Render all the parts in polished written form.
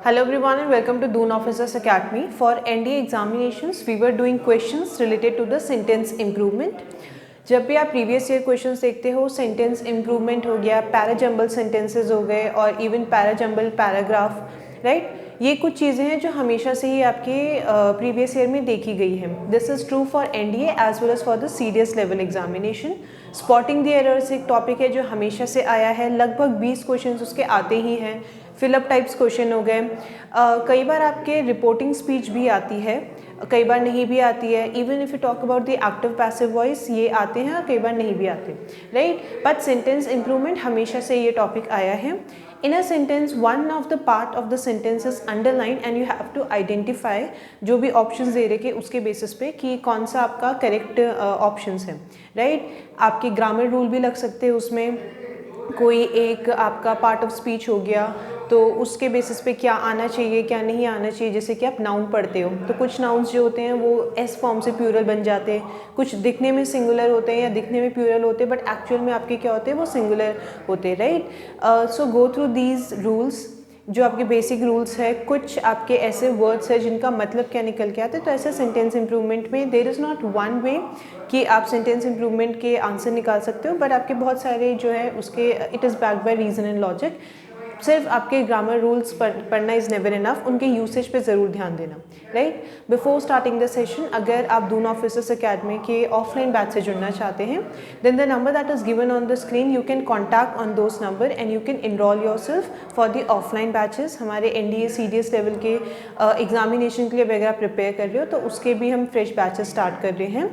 Hello everyone and welcome to Doon Officers Academy. For NDA examinations, we were doing questions related to the sentence improvement. जब भी आप previous year questions देखते हो, sentence improvement हो गया, parajumble sentences हो गए और इवन पैराजम्बल पैराग्राफ, राइट, ये कुछ चीज़ें हैं जो हमेशा से ही आपके प्रीवियस ईयर में देखी गई है. This is true for NDA as well as for the serious level examination. Spotting the errors एक टॉपिक है जो हमेशा से आया है, लगभग 20 क्वेश्चन उसके आते ही हैं. फिलअप टाइप्स क्वेश्चन हो गए. कई बार आपके रिपोर्टिंग स्पीच भी आती है, कई बार नहीं भी आती है. Even if you talk about the active passive voice, ये आते हैं और कई बार नहीं भी आते, राइट. बट सेंटेंस इम्प्रूवमेंट हमेशा से ये टॉपिक आया है. In a sentence, one of the part of the sentence is underlined and you have to identify जो भी options दे रखे उसके basis पे कि कौन सा आपका correct options है, right. आपके grammar rule भी लग सकते हैं उसमें. कोई एक आपका पार्ट ऑफ स्पीच हो गया तो उसके बेसिस पे क्या आना चाहिए क्या नहीं आना चाहिए. जैसे कि आप नाउन पढ़ते हो तो कुछ नाउन्स जो होते हैं वो एस फॉर्म से प्यूरल बन जाते हैं, कुछ दिखने में सिंगुलर होते हैं या दिखने में प्यूरल होते हैं, बट एक्चुअल में आपके क्या होते हैं वो सिंगुलर होते हैं, right. So go through these rules जो आपके बेसिक रूल्स है. कुछ आपके ऐसे वर्ड्स है जिनका मतलब क्या निकल के आते हैं. तो ऐसे सेंटेंस इम्प्रूवमेंट में there is not one way कि आप सेंटेंस इम्प्रूवमेंट के आंसर निकाल सकते हो, बट आपके बहुत सारे जो है उसके it is backed by reason and logic. सिर्फ आपके ग्रामर रूल्स पढ़ना इज़ नेवर इनफ, उनके यूसेज पे ज़रूर ध्यान देना, right. Before starting the session, अगर आप दून ऑफिसर्स अकेडमी के ऑफलाइन बैच से जुड़ना चाहते हैं, then the number that is given on the screen you can contact on those numbers and you can enrol yourself for the offline batches. हमारे NDA CDS level के examination के लिए अगर आप प्रिपेयर कर रहे हो तो उसके भी हम फ्रेश बैचेस स्टार्ट कर रहे हैं.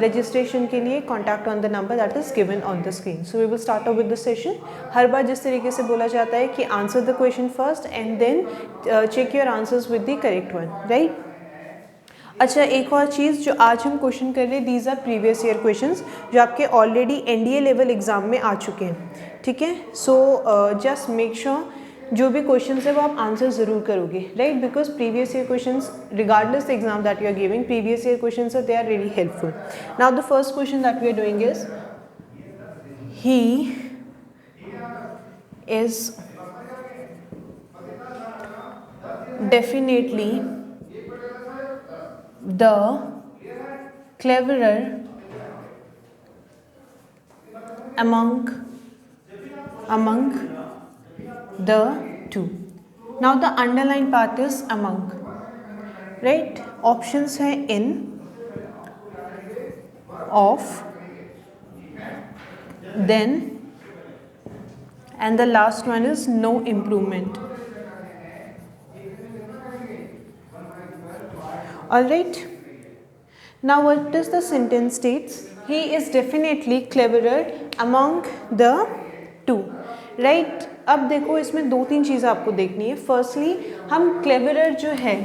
रजिस्ट्रेशन के लिए contact on the number that is given on the screen. So we will start out with the session. हर बार जिस तरीके से बोला जाता है कि answer the question first and then check your answers with the correct one, right. अच्छा, एक और चीज़ जो आज हम क्वेश्चन कर रहे हैं, these our previous year questions जो आपके ऑलरेडी एनडीए लेवल एग्जाम में आ चुके हैं, ठीक है. सो जस्ट मेक श्योर जो भी क्वेश्चंस है वो आप आंसर ज़रूर करोगे, right, because previous year questions regardless the exam that you are giving, previous year questions they are really helpful. Now the first question that we are doing is he is definitely the cleverer among the two. Now the underlined part is among, right. Options है in, of, then, and the last one is no improvement. Alright, now what does the sentence states? He is definitely cleverer among the two, right. अब देखो इसमें दो तीन चीज़ें आपको देखनी है. फर्स्टली हम cleverer जो है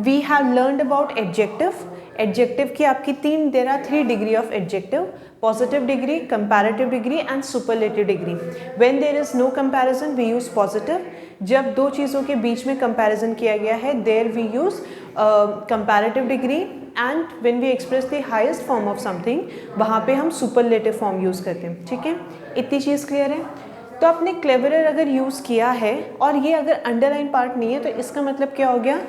we have learned about adjective. Adjective की आपकी there are 3 degree of adjective: positive degree, comparative degree and superlative degree. When there is no comparison we use positive. जब दो चीज़ों के बीच में कंपैरिजन किया गया है there we use comparative degree. And when we express the highest form of something वहाँ पे हम सुपरलेटिव फॉर्म यूज़ करते हैं, ठीक है. इतनी चीज़ क्लियर है. तो आपने क्लेवरर अगर यूज़ किया है और ये अगर अंडरलाइन पार्ट नहीं है तो इसका मतलब क्या हो गया?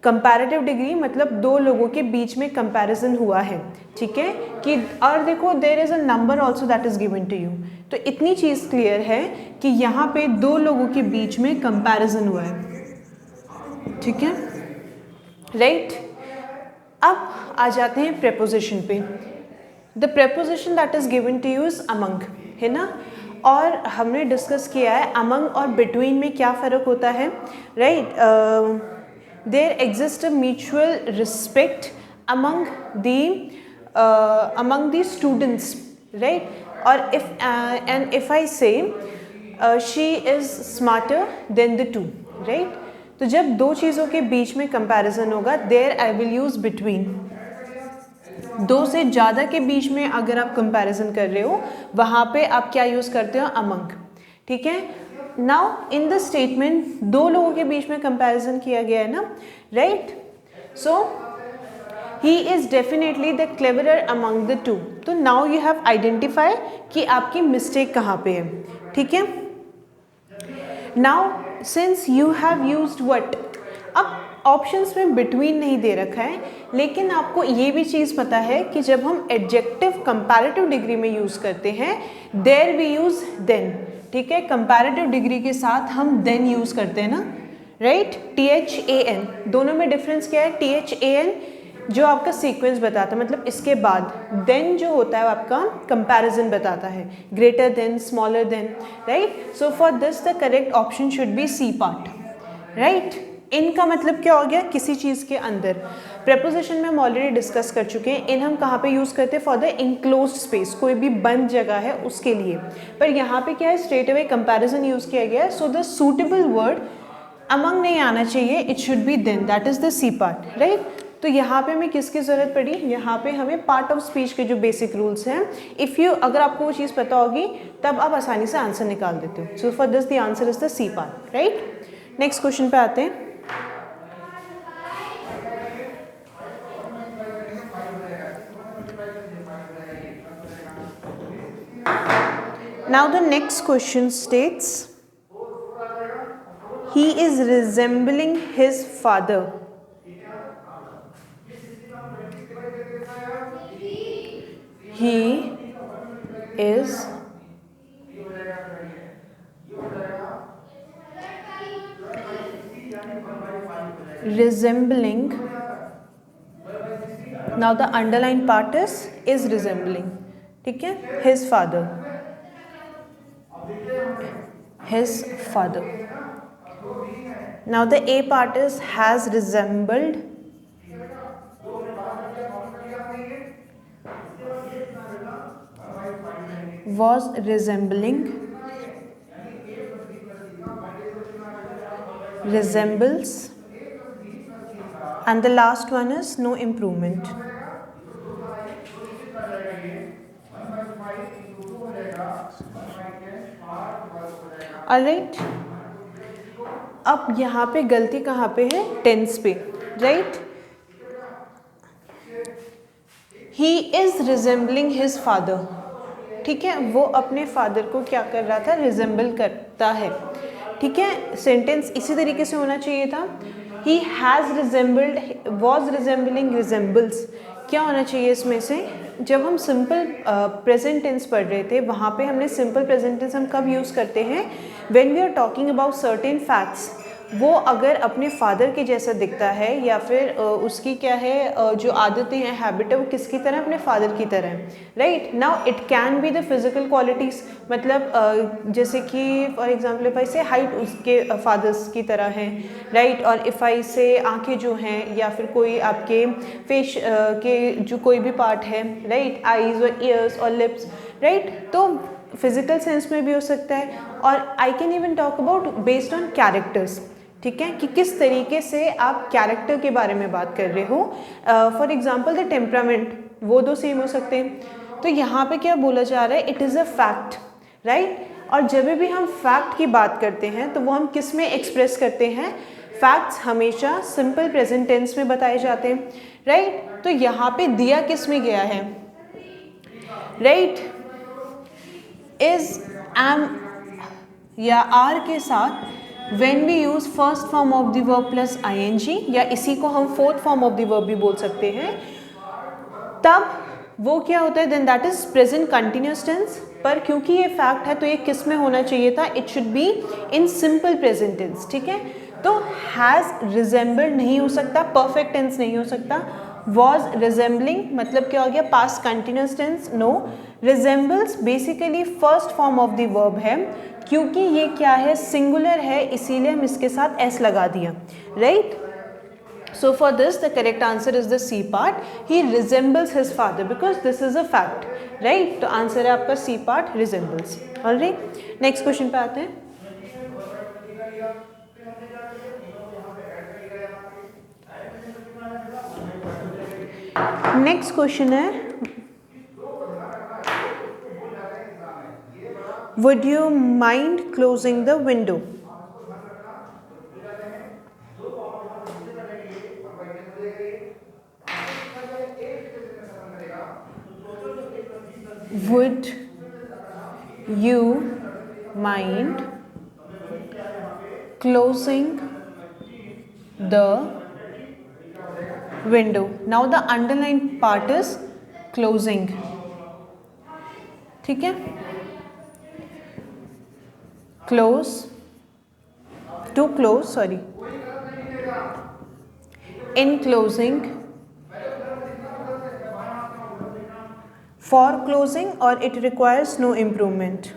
कंपैरेटिव डिग्री मतलब दो लोगों के बीच में कंपैरिजन हुआ है, ठीक है. कि और देखो there is a number also that is given to you. तो इतनी चीज़ क्लियर है कि यहाँ पे दो लोगों के बीच में कंपैरिजन हुआ है, ठीक है, राइट. अब आ जाते हैं प्रेपोजिशन पे. The preposition that is given to you is among, है ना. और हमने डिस्कस किया है अमंग और बिटवीन में क्या फ़र्क होता है, right. There exists a mutual respect among the students, right. Or if I say she is smarter than the two, right. तो जब दो चीज़ों के बीच में comparison होगा there I will use between. दो से ज़्यादा के बीच में अगर आप comparison कर रहे हो वहाँ पे आप क्या यूज़ करते हो? among, ठीक है. नाउ इन द स्टेटमेंट दो लोगों के बीच में कंपैरिजन किया गया है ना, right. So he is definitely the cleverer among the two. तो नाउ यू हैव आइडेंटिफाई कि आपकी मिस्टेक कहाँ पे है, ठीक है. Now since you have used what, अब ऑप्शंस में बिटवीन नहीं दे रखा है, लेकिन आपको ये भी चीज़ पता है कि जब हम एडजेक्टिव कंपैरेटिव डिग्री में यूज़ करते हैं देयर वी यूज़ देन, ठीक है, कंपैरेटिव डिग्री के साथ हम देन यूज़ करते हैं ना, राइट, THAN, दोनों में डिफरेंस क्या है, THAN जो आपका सीक्वेंस बताता है, मतलब इसके बाद, देन जो होता है आपका कंपैरिजन बताता है, greater than, smaller than, right. So for this the correct option should be C part, right. In का मतलब क्या हो गया, किसी चीज़ के अंदर। प्रेपोजिशन में हम ऑलरेडी डिस्कस कर चुके हैं, इन हम कहाँ पे यूज़ करते हैं, फॉर द इनक्लोज्ड स्पेस, कोई भी बंद जगह है उसके लिए, पर यहाँ पे क्या है, स्ट्रेट अवे कंपैरिजन यूज़ किया गया है। So the suitable word among नहीं आना चाहिए, it should be then, that is the C part, right. तो यहाँ पे हमें किसकी ज़रूरत पड़ी, यहाँ पे हमें पार्ट ऑफ स्पीच के जो बेसिक रूल्स हैं, इफ़ यू, अगर आपको वो चीज़ पता होगी तब आप आसानी से आंसर निकाल देते हो। So for this the answer is the C part, right. Next question पे आते हैं। Now the next question states, he is resembling his father. He is resembling, now the underlined part is resembling, ठीक है, his father, his father. Now the A part is has resembled, was resembling, resembles, and the last one is no improvement. Alright, अब यहाँ पे गलती कहाँ पे है, tense पे, right. He is resembling his father, ठीक है, वो अपने फादर को क्या कर रहा था, रिजेंबल करता है, ठीक है। सेंटेंस इसी तरीके से होना चाहिए था, he has resembled, was resembling, resembles, क्या होना चाहिए इसमें से, जब हम सिंपल प्रेजेंट टेंस पढ़ रहे थे वहाँ पे हमने सिंपल प्रेजेंट टेंस हम कब यूज़ करते हैं, when we are talking about certain facts, वो अगर अपने फादर के जैसा दिखता है या फिर उसकी क्या है जो आदतें हैं, हैबिट है, वो किसकी तरह, अपने फादर की तरह है, right. Now it can be the physical qualities, मतलब जैसे कि फॉर एग्जांपल इफ़ आई से हाइट उसके फादर्स की तरह है, राइट, और इफ़ आई से आंखें जो हैं या फिर कोई आपके फेस के जो कोई भी पार्ट है, राइट, आईज और ईयर्स और लिप्स, राइट, तो फिजिकल सेंस में भी हो सकता है। और I can even talk about based on characters, ठीक है, कि किस तरीके से आप कैरेक्टर के बारे में बात कर रहे हो। फॉर एग्जाम्पल द टेम्परामेंट, वो दो सेम हो सकते हैं। तो यहाँ पे क्या बोला जा रहा है, it is a fact, right. और जब भी हम फैक्ट की बात करते हैं तो वो हम किस में एक्सप्रेस करते हैं, फैक्ट्स हमेशा सिंपल प्रेजेंट टेंस में बताए जाते हैं, राइट। तो यहाँ पे दिया किस में गया है, राइट, इज, एम या आर के साथ when we use first form of the verb plus ing, या इसी को हम fourth form of the verb भी बोल सकते हैं, तब वो क्या होता है, then that is present continuous tense. पर क्योंकि ये फैक्ट है तो ये किस में होना चाहिए था, it should be in simple present tense, ठीक है। तो हैज़ रिजेंबल्ड नहीं हो सकता, परफेक्ट टेंस नहीं हो सकता। वॉज रिजेंबलिंग मतलब क्या हो गया, past continuous tense, no. Resembles basically first form of the verb है, क्योंकि ये क्या है, सिंगुलर है, इसीलिए हम इसके साथ एस लगा दिया, right. So for this the correct answer is the C part, he resembles his father because this is a fact, right. तो आंसर है आपका C part, resembles, alright. Next question पे आते हैं। नेक्स्ट क्वेश्चन है, would you mind closing the window? Would you mind closing the window. Now the underlined part is closing. ठीक है, close, to close, sorry, in closing, for closing, or it requires no improvement.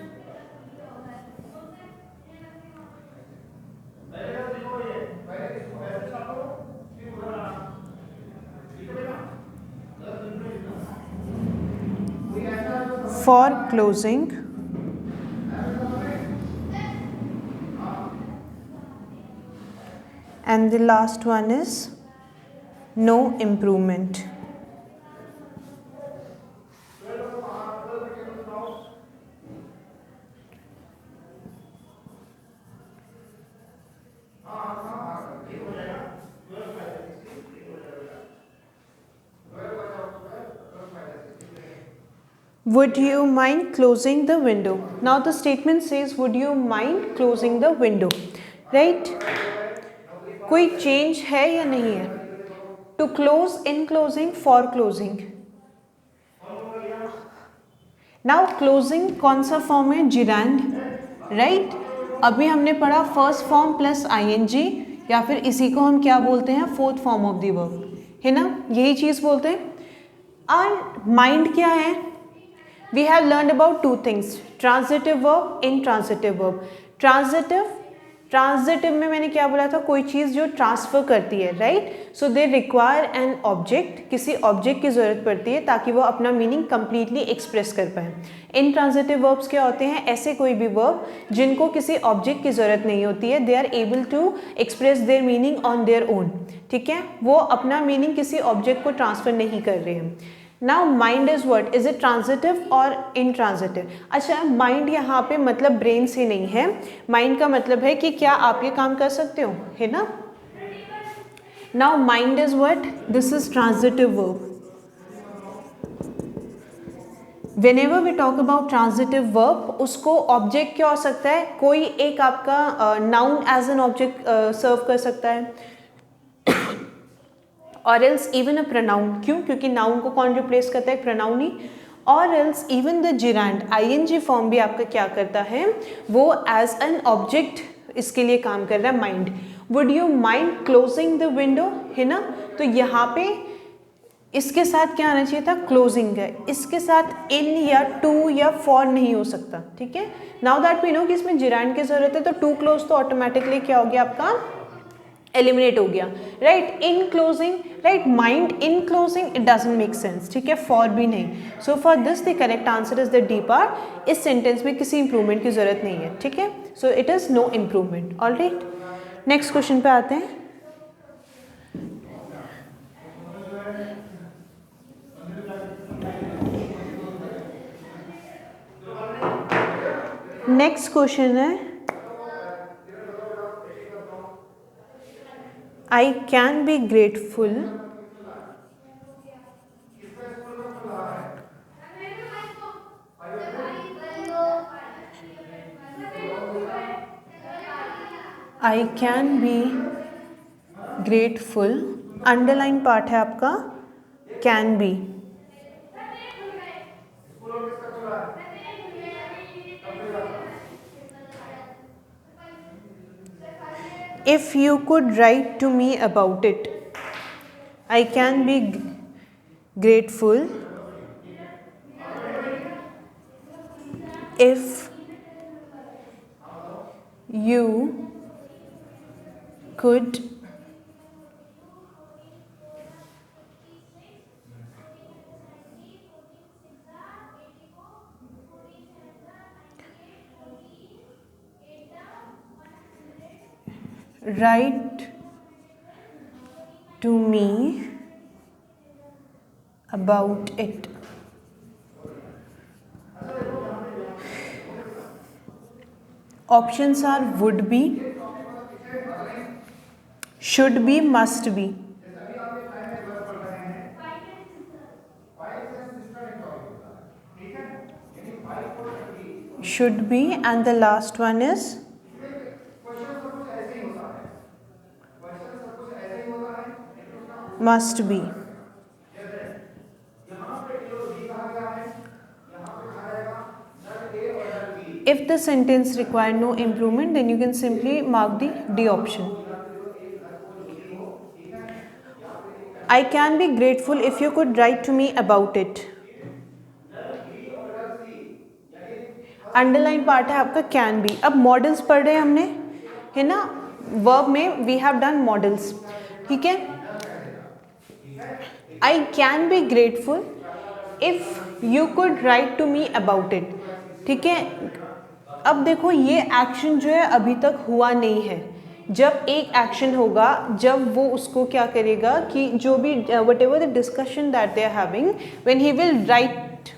For closing, and the last one is no improvement. Would you mind closing the window? Now the statement says, would you mind closing the window, right? कोई change है या नहीं है? To close, in closing, for closing. Now closing कौन सा form है? gerund, right? अभी हमने पढ़ा फर्स्ट फॉर्म प्लस ing, या फिर इसी को हम क्या बोलते हैं? Fourth form of the verb, है ना? यही चीज बोलते हैं. और माइंड क्या है? We have learned about two things, transitive verb, intransitive verb. Transitive में मैंने क्या बोला था? कोई चीज़ जो ट्रांसफ़र करती है, right? So they require an object, किसी ऑब्जेक्ट की ज़रूरत पड़ती है ताकि वो अपना मीनिंग कंप्लीटली एक्सप्रेस कर पाए. इंट्रांजिटिव वर्ब्स क्या होते हैं? ऐसे कोई भी वर्ब जिनको किसी ऑब्जेक्ट की ज़रूरत नहीं होती है, they are able to express their meaning on their own. ठीक है, वो अपना मीनिंग किसी ऑब्जेक्ट को ट्रांसफ़र नहीं कर रहे हैं. Now mind is what? Is it transitive और इनट्रांजिटिव? अच्छा, माइंड यहाँ पे मतलब ब्रेन से नहीं है. माइंड का मतलब है कि क्या आप ये काम कर सकते हो, है ना? Now mind is what? This is transitive verb. Whenever we talk about transitive verb, उसको ऑब्जेक्ट क्या हो सकता है? कोई एक आपका नाउन एज एन ऑब्जेक्ट सर्व कर सकता है, और एल्स इवन अ प्रोनाउन. क्यों? क्योंकि नाउन को कौन रिप्लेस करता है? प्रोनाउन ही. और else even the gerund, ING form भी आपका क्या करता है? वो एज एन ऑब्जेक्ट इसके लिए काम कर रहा है, mind. Would you mind closing the window, है ना? तो यहाँ पे इसके साथ क्या आना चाहिए था? क्लोजिंग है. इसके साथ इन या टू या फॉर नहीं हो सकता. ठीक है, नाउ दैट वी नो कि इसमें जिरांड की जरूरत है, तो टू क्लोज तो ऑटोमेटिकली क्या हो गया आपका? एलिमिनेट हो गया, right? In closing, right? Mind in closing, it doesn't make sense. ठीक है, फॉर भी नहीं. So for this the correct answer is the D part. इस सेंटेंस में किसी इंप्रूवमेंट की जरूरत नहीं है. ठीक है, so it is no improvement. Alright, next question पे आते हैं. नेक्स्ट क्वेश्चन है, I can be grateful underline part है आपका can be. If you could write to me about it, I can be grateful if you could write to me about it. Options are would be, should be, must be. Should be, and the last one is must be. If the sentence require no improvement, then you can simply mark the D option. I can be grateful if you could write to me about it. Underline part है आपका can B. अब models पढ़ रहे हैं हमने, है ना, verb में वी हैव डन मॉडल्स. ठीक है, I can be grateful if you could write to me about it. ठीक है, अब देखो ये एक्शन जो है अभी तक हुआ नहीं है. जब एक एक्शन होगा, जब वो उसको क्या करेगा कि जो भी whatever the discussion that they are having, when he will write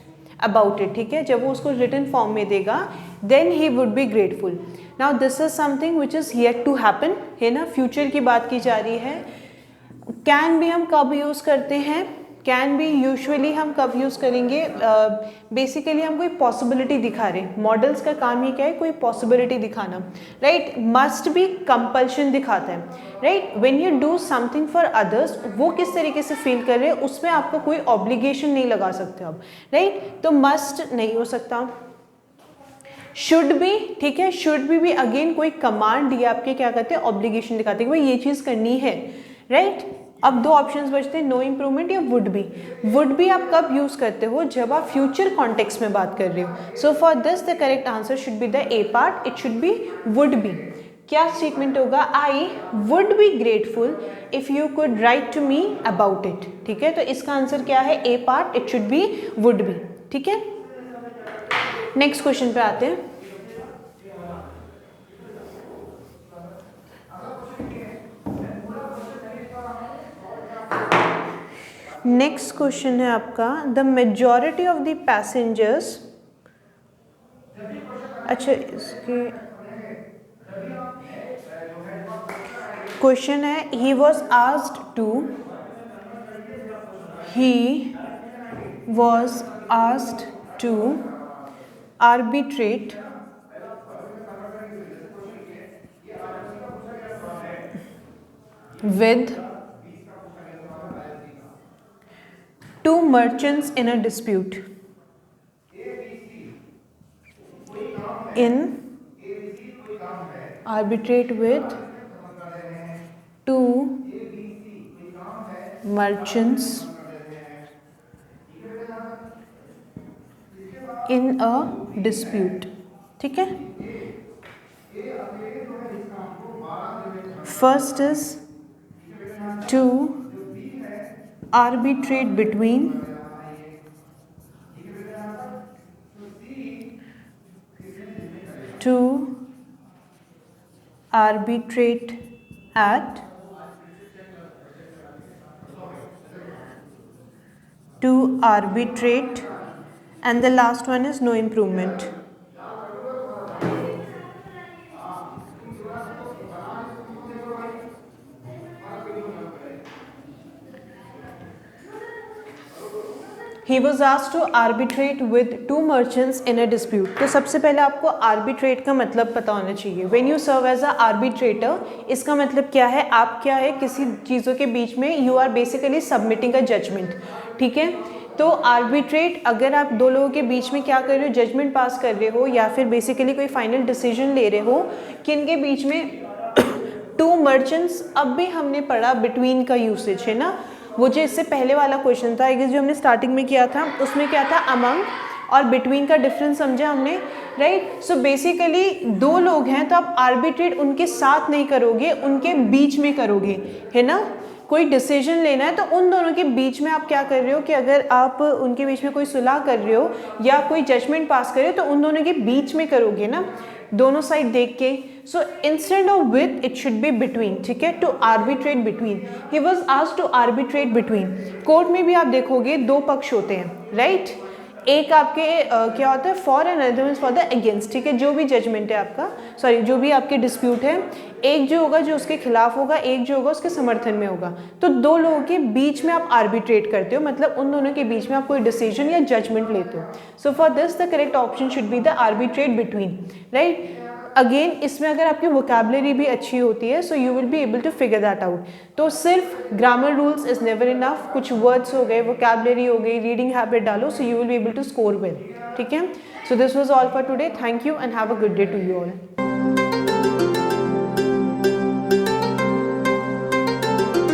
about it. ठीक है, जब वो उसको रिटन फॉर्म में देगा, then he would be grateful. Now this is something which is yet to happen, है ना, फ्यूचर की बात की जा रही है. कैन भी हम कब यूज़ करते हैं? कैन भी यूजुअली हम कब यूज़ करेंगे? बेसिकली हम कोई पॉसिबिलिटी दिखा रहे हैं. मॉडल्स का काम ही क्या है? कोई पॉसिबिलिटी दिखाना, राइट. मस्ट भी कंपल्शन दिखाता है, right. When you do something for others, वो किस तरीके से फील कर रहे हैं, उसमें आपका कोई ऑब्लिगेशन नहीं लगा सकते आप, राइट. तो मस्ट नहीं हो सकता. शुड भी, ठीक है, शुड भी अगेन कोई कमांड दिया आपके क्या कहते हैं, ऑब्लिगेशन दिखाते हैं कि भाई ये चीज़ करनी है, राइट. अब दो ऑप्शंस बचते हैं, नो इम्प्रूवमेंट या वुड बी. वुड बी आप कब यूज करते हो? जब आप फ्यूचर कॉन्टेक्स्ट में बात कर रहे हो. So for this the correct answer should be the A part, it should be would be. क्या स्टेटमेंट होगा? I would be grateful if you could write to me about it. ठीक है, तो इसका आंसर क्या है? A part, it should be would be. ठीक है, नेक्स्ट क्वेश्चन पे आते हैं. नेक्स्ट क्वेश्चन है आपका, the majority of the passengers. अच्छा, इसके क्वेश्चन है, he was asked to arbitrate with two merchants in a dispute. Arbitrate with two merchants in a dispute. ठीक है, first is to arbitrate between at to arbitrate, and the last one is no improvement. He was asked to arbitrate with two merchants in a dispute. तो सबसे पहले आपको arbitrate का मतलब पता होना चाहिए. When you serve as a arbitrator, इसका मतलब क्या है? आप क्या है, किसी चीज़ों के बीच में you are basically submitting a judgment. ठीक है, तो आर्बिट्रेट, अगर आप दो लोगों के बीच में क्या कर रहे हो, जजमेंट पास कर रहे हो या फिर बेसिकली कोई फाइनल डिसीजन ले रहे हो, किनके बीच में? Two merchants. अब भी हमने पढ़ा बिटवीन का यूसेज, है ना. वो जो इससे पहले वाला क्वेश्चन था, जो हमने स्टार्टिंग में किया था, उसमें क्या था? अमंग और बिटवीन का डिफरेंस समझा हमने, राइट. सो बेसिकली दो लोग हैं तो आप आर्बिट्रेट उनके साथ नहीं करोगे, उनके बीच में करोगे, है ना. कोई डिसीजन लेना है तो उन दोनों के बीच में आप क्या कर रहे हो कि अगर आप उनके बीच में कोई सुलह कर रहे हो या कोई जजमेंट पास कर रहे हो तो उन दोनों के बीच में करोगे ना, दोनों साइड देख के. So instead of with it should be between. ठीक है, to arbitrate between. He was asked to arbitrate between. Court में भी आप देखोगे दो पक्ष होते हैं, राइट. एक आपके क्या होता है? For and other means for the against. ठीक है, जो भी जजमेंट है आपका, सॉरी जो भी आपके डिस्प्यूट है, एक जो होगा जो उसके खिलाफ होगा, एक जो होगा उसके समर्थन में होगा. तो दो लोगों के बीच में आप आर्बिट्रेट करते हो, मतलब उन दोनों के बीच में आप कोई डिसीजन या जजमेंट लेते हो. So for this the correct option should be the arbitrate between, right. Again इसमें अगर आपकी वोकेबलरी भी अच्छी होती है so you will be able to figure that out. तो सिर्फ grammar rules is never enough, कुछ वर्ड्स हो गए, वोकेबलरी हो गई, रीडिंग हैबिट डालो, so you will be able to score well. ठीक है, so this was all for today. Thank you and have a good day to you all.